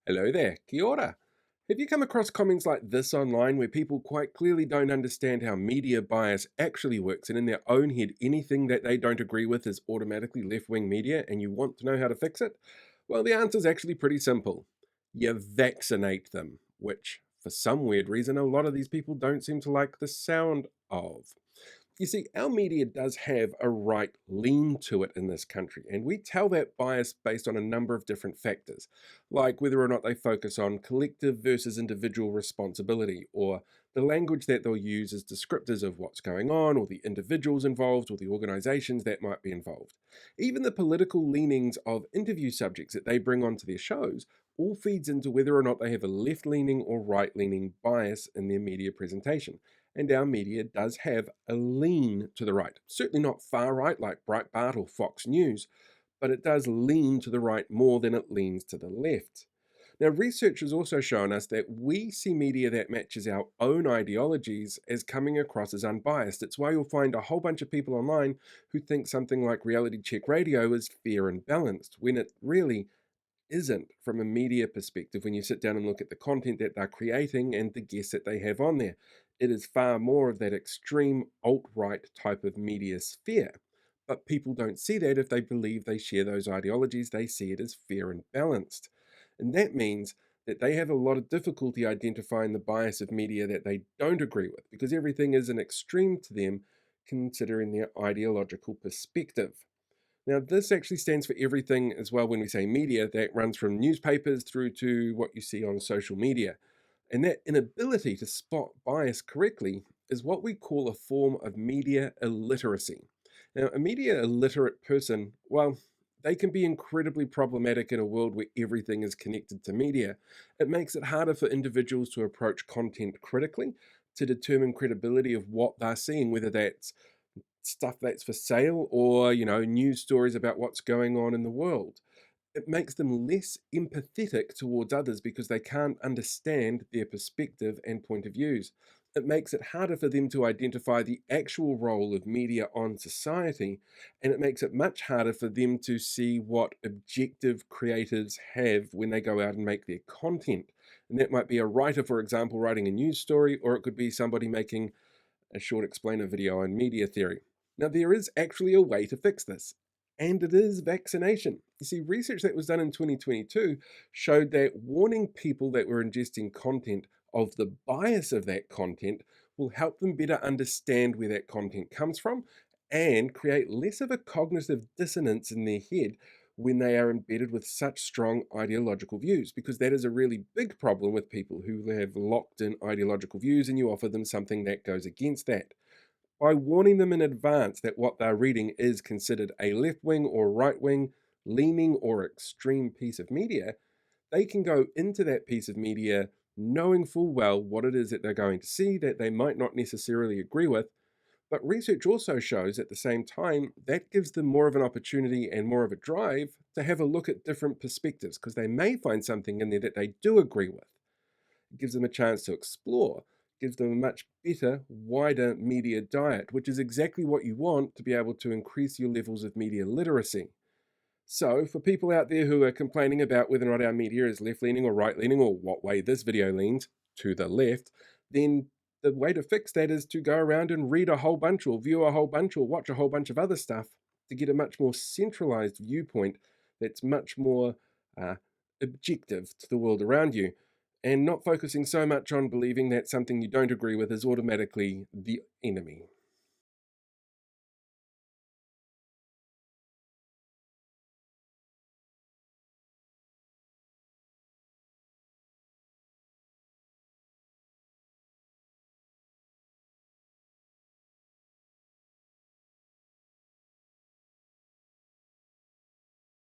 Hello there, kia ora. Have you come across comments like this online where people quite clearly don't understand how media bias actually works, and in their own head, anything that they don't agree with is automatically left wing media, and you want to know how to fix it? Well, the answer is actually pretty simple. You vaccinate them, which, for some weird reason, a lot of these people don't seem to like the sound of. You see, our media does have a right lean to it in this country, and we tell that bias based on a number of different factors, like whether or not they focus on collective versus individual responsibility, or the language that they'll use as descriptors of what's going on, or the individuals involved, or the organizations that might be involved. Even the political leanings of interview subjects that they bring onto their shows all feeds into whether or not they have a left leaning or right leaning bias in their media presentation, and our media does have a lean to the right. Certainly not far right like Breitbart or Fox News, but it does lean to the right more than it leans to the left. Now, research has also shown us that we see media that matches our own ideologies as coming across as unbiased. It's why you'll find a whole bunch of people online who think something like reality check radio is fair and balanced, when it really isn't from a media perspective when you sit down and look at the content that they're creating and the guests that they have on there. It is far more of that extreme alt-right type of media sphere. But people don't see that if they believe they share those ideologies. They see it as fair and balanced. And that means that they have a lot of difficulty identifying the bias of media that they don't agree with, because everything is an extreme to them considering their ideological perspective. Now, this actually stands for everything as well when we say media, that runs from newspapers through to what you see on social media. And that inability to spot bias correctly is what we call a form of media illiteracy. Now, a media illiterate person, well, they can be incredibly problematic in a world where everything is connected to media. It makes it harder for individuals to approach content critically, to determine credibility of what they're seeing, whether that's stuff that's for sale or, news stories about what's going on in the world. It makes them less empathetic towards others because they can't understand their perspective and point of views. It makes it harder for them to identify the actual role of media on society, and it makes it much harder for them to see what objective creators have when they go out and make their content. And that might be a writer, for example, writing a news story, or it could be somebody making a short explainer video on media theory. Now, there is actually a way to fix this, and it is vaccination. You see, research that was done in 2022 showed that warning people that were ingesting content of the bias of that content will help them better understand where that content comes from and create less of a cognitive dissonance in their head when they are embedded with such strong ideological views, because that is a really big problem with people who have locked in ideological views and you offer them something that goes against that. By warning them in advance that what they're reading is considered a left wing or right wing, leaning or extreme piece of media, they can go into that piece of media knowing full well what it is that they're going to see that they might not necessarily agree with. But research also shows at the same time that gives them more of an opportunity and more of a drive to have a look at different perspectives, because they may find something in there that they do agree with. It gives them a chance to explore, gives them a much better, wider media diet, which is exactly what you want to be able to increase your levels of media literacy. So, for people out there who are complaining about whether or not our media is left leaning or right leaning, or what way this video leans, to the left, then the way to fix that is to go around and read a whole bunch, or view a whole bunch, or watch a whole bunch of other stuff to get a much more centralized viewpoint that's much more objective to the world around you, and not focusing so much on believing that something you don't agree with is automatically the enemy.